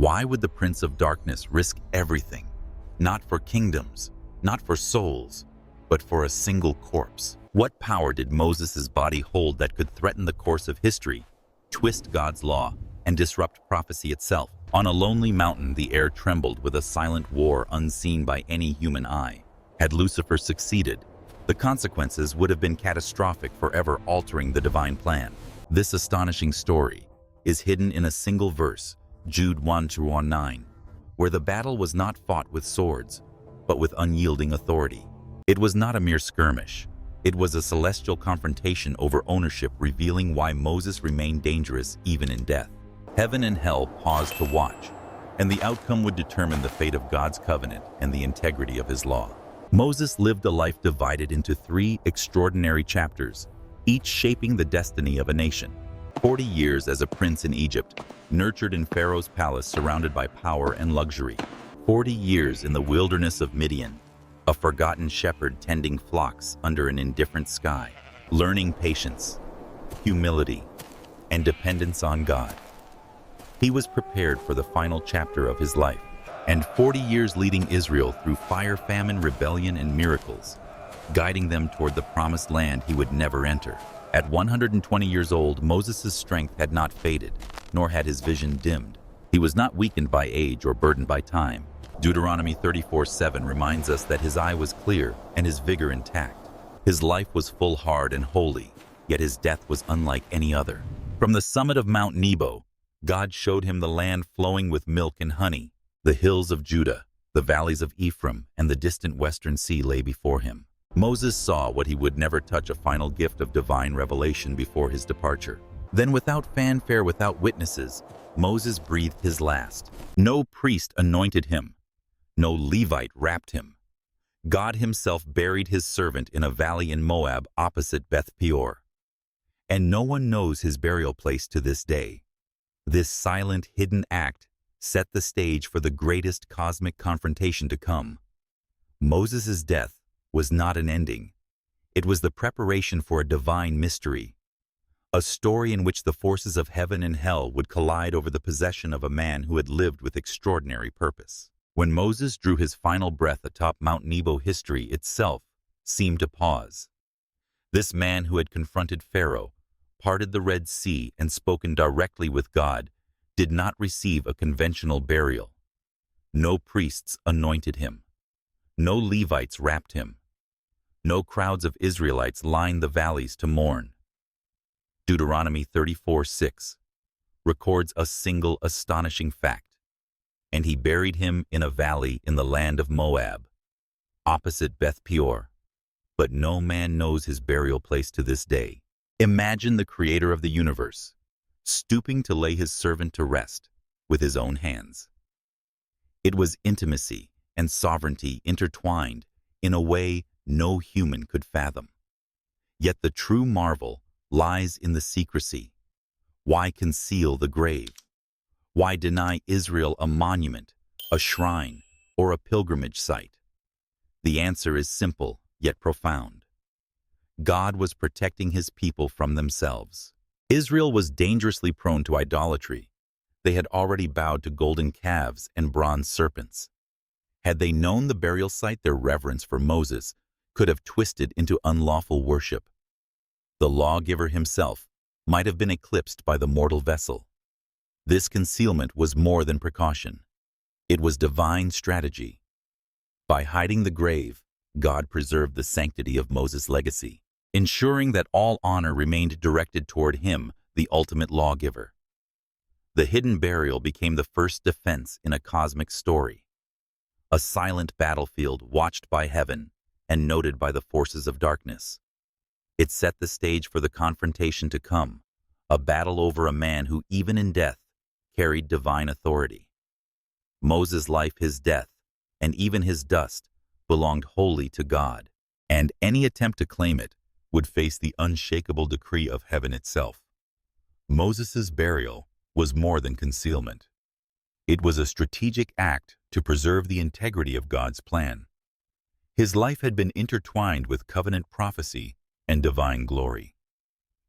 Why would the Prince of Darkness risk everything? Not for kingdoms, not for souls, but for a single corpse. What power did Moses' body hold that could threaten the course of history, twist God's law, and disrupt prophecy itself? On a lonely mountain, the air trembled with a silent war unseen by any human eye. Had Lucifer succeeded, the consequences would have been catastrophic, forever altering the divine plan. This astonishing story is hidden in a single verse, Jude 1-9, where the battle was not fought with swords, but with unyielding authority. It was not a mere skirmish. It was a celestial confrontation over ownership, revealing why Moses remained dangerous even in death. Heaven and hell paused to watch, and the outcome would determine the fate of God's covenant and the integrity of his law. Moses lived a life divided into 3 extraordinary chapters, each shaping the destiny of a nation. 40 years as a prince in Egypt, nurtured in Pharaoh's palace surrounded by power and luxury. 40 years in the wilderness of Midian, a forgotten shepherd tending flocks under an indifferent sky, learning patience, humility, and dependence on God. He was prepared for the final chapter of his life, and 40 years leading Israel through fire, famine, rebellion, and miracles, guiding them toward the promised land he would never enter. At 120 years old, Moses' strength had not faded, nor had his vision dimmed. He was not weakened by age or burdened by time. Deuteronomy 34:7 reminds us that his eye was clear and his vigor intact. His life was full, hard, and holy, yet his death was unlike any other. From the summit of Mount Nebo, God showed him the land flowing with milk and honey. The hills of Judah, the valleys of Ephraim, and the distant western sea lay before him. Moses saw what he would never touch, a final gift of divine revelation before his departure. Then, without fanfare, without witnesses, Moses breathed his last. No priest anointed him. No Levite wrapped him. God himself buried his servant in a valley in Moab opposite Beth Peor. And no one knows his burial place to this day. This silent, hidden act set the stage for the greatest cosmic confrontation to come. Moses' death was not an ending. It was the preparation for a divine mystery, a story in which the forces of heaven and hell would collide over the possession of a man who had lived with extraordinary purpose. When Moses drew his final breath atop Mount Nebo, history itself seemed to pause. This man who had confronted Pharaoh, parted the Red Sea, and spoken directly with God, did not receive a conventional burial. No priests anointed him. No Levites wrapped him. No crowds of Israelites lined the valleys to mourn. Deuteronomy 34:6 records a single astonishing fact. And he buried him in a valley in the land of Moab, opposite Beth Peor. But no man knows his burial place to this day. Imagine the creator of the universe, stooping to lay his servant to rest with his own hands. It was intimacy and sovereignty intertwined in a way no human could fathom. Yet the true marvel lies in the secrecy. Why conceal the grave? Why deny Israel a monument, a shrine, or a pilgrimage site? The answer is simple yet profound. God was protecting his people from themselves. Israel was dangerously prone to idolatry. They had already bowed to golden calves and bronze serpents. Had they known the burial site, their reverence for Moses could have twisted into unlawful worship. The lawgiver himself might have been eclipsed by the mortal vessel. This concealment was more than precaution. It was divine strategy. By hiding the grave, God preserved the sanctity of Moses' legacy, ensuring that all honor remained directed toward him, the ultimate lawgiver. The hidden burial became the first defense in a cosmic story, a silent battlefield watched by heaven and noted by the forces of darkness. It set the stage for the confrontation to come, a battle over a man who, even in death, carried divine authority. Moses' life, his death, and even his dust belonged wholly to God, and any attempt to claim it would face the unshakable decree of heaven itself. Moses' burial was more than concealment. It was a strategic act to preserve the integrity of God's plan. His life had been intertwined with covenant prophecy and divine glory.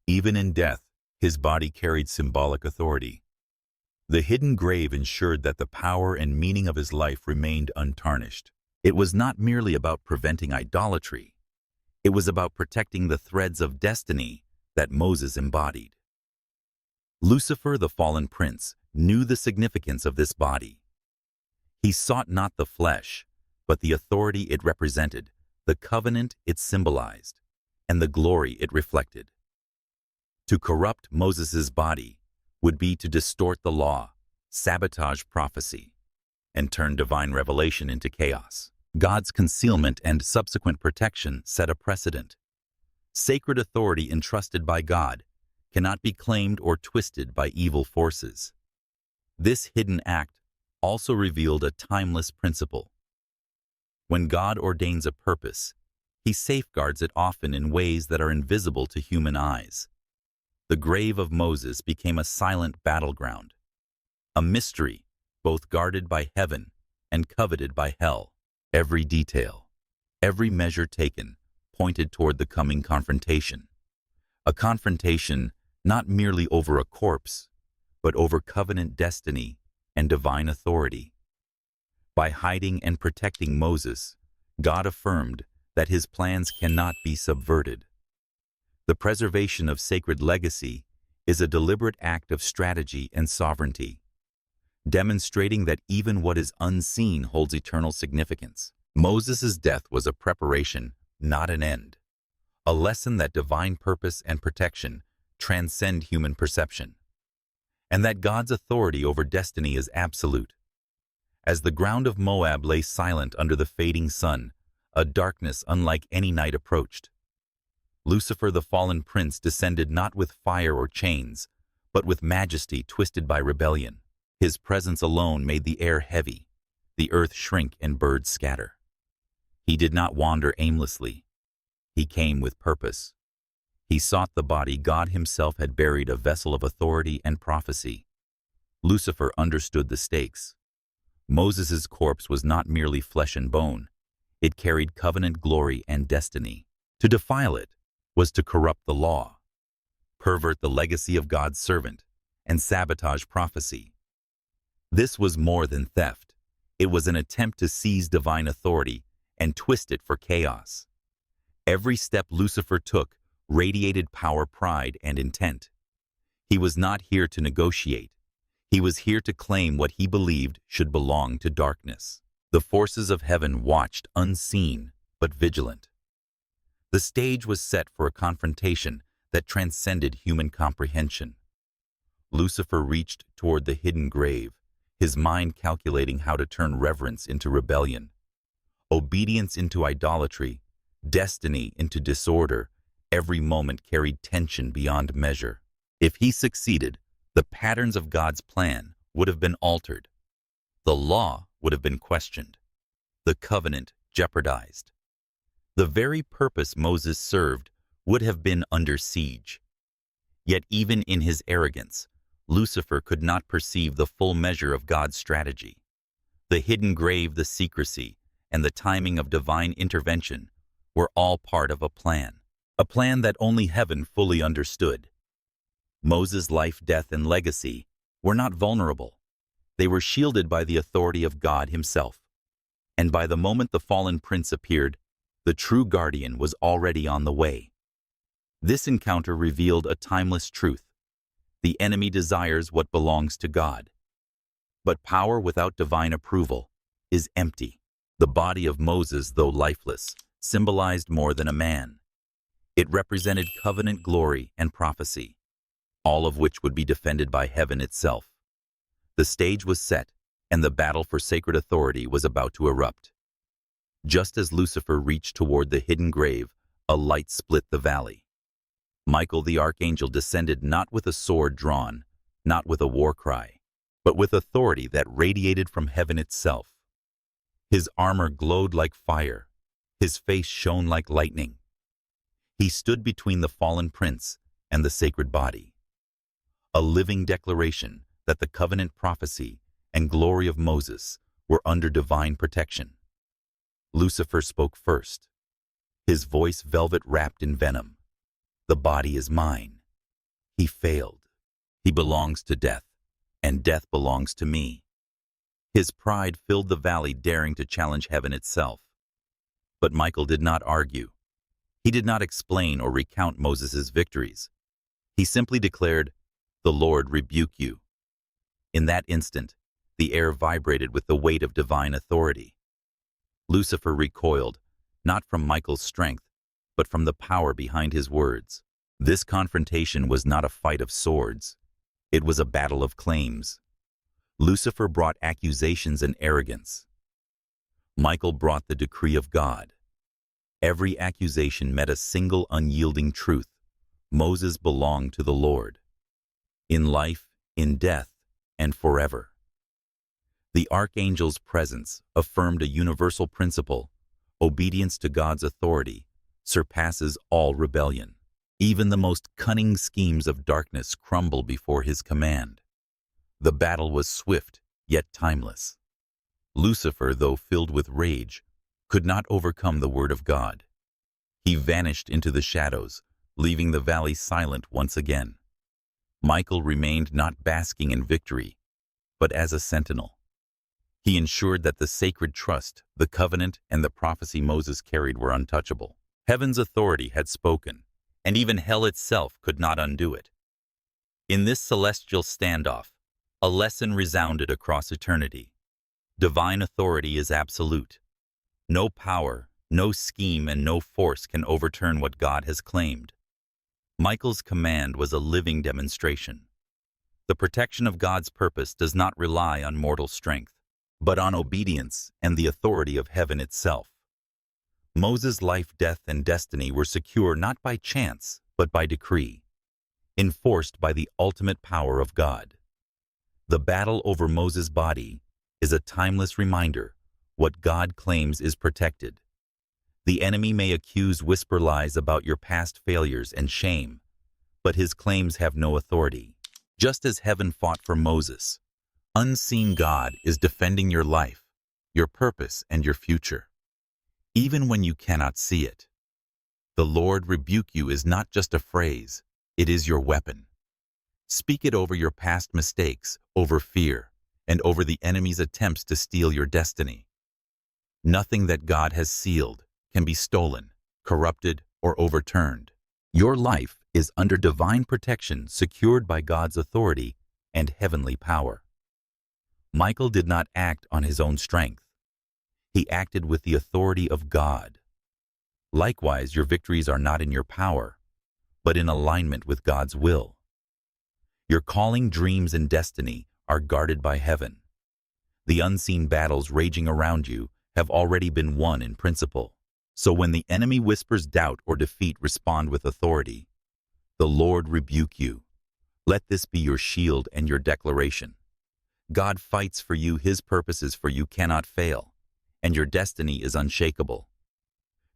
Even in death, his body carried symbolic authority. The hidden grave ensured that the power and meaning of his life remained untarnished. It was not merely about preventing idolatry. It was about protecting the threads of destiny that Moses embodied. Lucifer, the fallen prince, knew the significance of this body. He sought not the flesh, but the authority it represented, the covenant it symbolized, and the glory it reflected. To corrupt Moses's body would be to distort the law, sabotage prophecy, and turn divine revelation into chaos. God's concealment and subsequent protection set a precedent. Sacred authority entrusted by God cannot be claimed or twisted by evil forces. This hidden act also revealed a timeless principle. When God ordains a purpose, He safeguards it often in ways that are invisible to human eyes. The grave of Moses became a silent battleground, a mystery both guarded by heaven and coveted by hell. Every detail, every measure taken, pointed toward the coming confrontation. A confrontation not merely over a corpse, but over covenant destiny and divine authority. By hiding and protecting Moses, God affirmed that His plans cannot be subverted. The preservation of sacred legacy is a deliberate act of strategy and sovereignty, demonstrating that even what is unseen holds eternal significance. Moses' death was a preparation, not an end, a lesson that divine purpose and protection transcend human perception, and that God's authority over destiny is absolute. As the ground of Moab lay silent under the fading sun, a darkness unlike any night approached. Lucifer, the fallen prince, descended not with fire or chains, but with majesty twisted by rebellion. His presence alone made the air heavy, the earth shrink and birds scatter. He did not wander aimlessly. He came with purpose. He sought the body God Himself had buried, a vessel of authority and prophecy. Lucifer understood the stakes. Moses' corpse was not merely flesh and bone. It carried covenant glory and destiny. To defile it was to corrupt the law, pervert the legacy of God's servant, and sabotage prophecy. This was more than theft. It was an attempt to seize divine authority and twist it for chaos. Every step Lucifer took radiated power, pride, and intent. He was not here to negotiate. He was here to claim what he believed should belong to darkness. The forces of heaven watched, unseen but vigilant. The stage was set for a confrontation that transcended human comprehension. Lucifer reached toward the hidden grave, his mind calculating how to turn reverence into rebellion, obedience into idolatry, destiny into disorder. Every moment carried tension beyond measure. If he succeeded, the patterns of God's plan would have been altered. The law would have been questioned, the covenant jeopardized. The very purpose Moses served would have been under siege. Yet even in his arrogance, Lucifer could not perceive the full measure of God's strategy. The hidden grave, the secrecy, and the timing of divine intervention were all part of a plan that only heaven fully understood. Moses' life, death, and legacy were not vulnerable. They were shielded by the authority of God Himself. And by the moment the fallen prince appeared, the true guardian was already on the way. This encounter revealed a timeless truth. The enemy desires what belongs to God. But power without divine approval is empty. The body of Moses, though lifeless, symbolized more than a man. It represented covenant glory and prophecy, all of which would be defended by heaven itself. The stage was set, and the battle for sacred authority was about to erupt. Just as Lucifer reached toward the hidden grave, a light split the valley. Michael the archangel descended not with a sword drawn, not with a war cry, but with authority that radiated from heaven itself. His armor glowed like fire. His face shone like lightning. He stood between the fallen prince and the sacred body, a living declaration that the covenant prophecy and glory of Moses were under divine protection. Lucifer spoke first, his voice velvet wrapped in venom. "The body is mine." He failed. He belongs to death, and death belongs to me. His pride filled the valley, daring to challenge heaven itself. But Michael did not argue. He did not explain or recount Moses' victories. He simply declared, "The Lord rebuke you." In that instant, the air vibrated with the weight of divine authority. Lucifer recoiled, not from Michael's strength, but from the power behind his words. This confrontation was not a fight of swords. It was a battle of claims. Lucifer brought accusations and arrogance. Michael brought the decree of God. Every accusation met a single unyielding truth: Moses belonged to the Lord. In life, in death, and forever. The archangel's presence affirmed a universal principle: obedience to God's authority surpasses all rebellion. Even the most cunning schemes of darkness crumble before his command. The battle was swift, yet timeless. Lucifer, though filled with rage, could not overcome the word of God. He vanished into the shadows, leaving the valley silent once again. Michael remained not basking in victory, but as a sentinel. He ensured that the sacred trust, the covenant, and the prophecy Moses carried were untouchable. Heaven's authority had spoken, and even hell itself could not undo it. In this celestial standoff, a lesson resounded across eternity. Divine authority is absolute. No power, no scheme, and no force can overturn what God has claimed. Michael's command was a living demonstration. The protection of God's purpose does not rely on mortal strength, but on obedience and the authority of heaven itself. Moses' life, death, and destiny were secure not by chance, but by decree, enforced by the ultimate power of God. The battle over Moses' body is a timeless reminder: what God claims is protected. The enemy may accuse, whisper lies about your past failures and shame, but his claims have no authority. Just as heaven fought for Moses, unseen God is defending your life, your purpose, and your future. Even when you cannot see it. The Lord rebuke you is not just a phrase, it is your weapon. Speak it over your past mistakes, over fear, and over the enemy's attempts to steal your destiny. Nothing that God has sealed can be stolen, corrupted, or overturned. Your life is under divine protection, secured by God's authority and heavenly power. Michael did not act on his own strength. He acted with the authority of God. Likewise, your victories are not in your power, but in alignment with God's will. Your calling, dreams, and destiny are guarded by heaven. The unseen battles raging around you have already been won in principle. So when the enemy whispers doubt or defeat, respond with authority. The Lord rebuke you. Let this be your shield and your declaration. God fights for you, his purposes for you cannot fail, and your destiny is unshakable.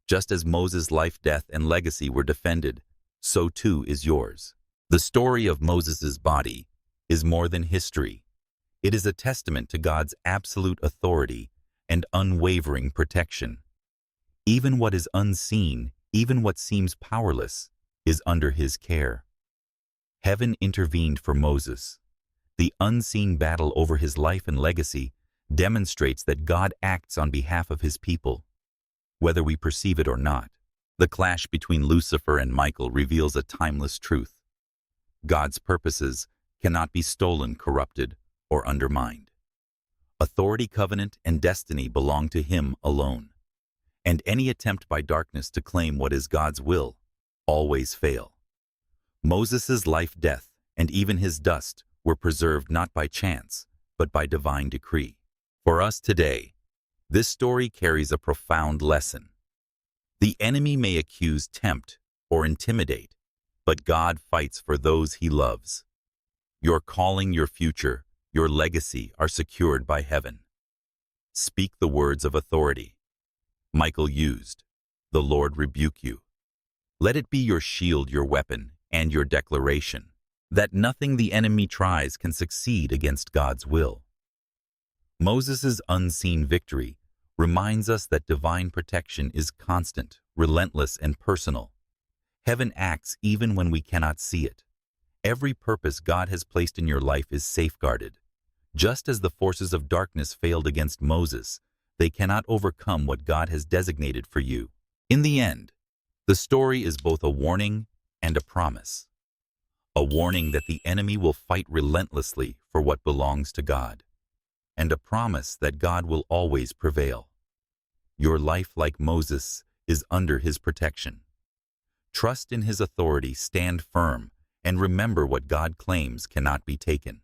Just as Moses' life, death, and legacy were defended, so too is yours. The story of Moses' body is more than history. It is a testament to God's absolute authority and unwavering protection. Even what is unseen, even what seems powerless, is under his care. Heaven intervened for Moses. The unseen battle over his life and legacy demonstrates that God acts on behalf of his people, whether we perceive it or not. The clash between Lucifer and Michael reveals a timeless truth. God's purposes cannot be stolen, corrupted, or undermined. Authority, covenant, and destiny belong to him alone, and any attempt by darkness to claim what is God's will always fail. Moses' life, death, and even his dust were preserved not by chance, but by divine decree. For us today, this story carries a profound lesson. The enemy may accuse, tempt, or intimidate, but God fights for those he loves. Your calling, your future, your legacy are secured by heaven. Speak the words of authority Michael used. The Lord rebuke you. Let it be your shield, your weapon, and your declaration, that nothing the enemy tries can succeed against God's will. Moses' unseen victory reminds us that divine protection is constant, relentless, and personal. Heaven acts even when we cannot see it, Every purpose God has placed in your life is safeguarded. Just as the forces of darkness failed against Moses, they cannot overcome what God has designated for you. In the end, the story is both a warning and a promise. A warning that the enemy will fight relentlessly for what belongs to God, and a promise that God will always prevail. Your life, like Moses, is under his protection. Trust in his authority, stand firm, and remember what God claims cannot be taken.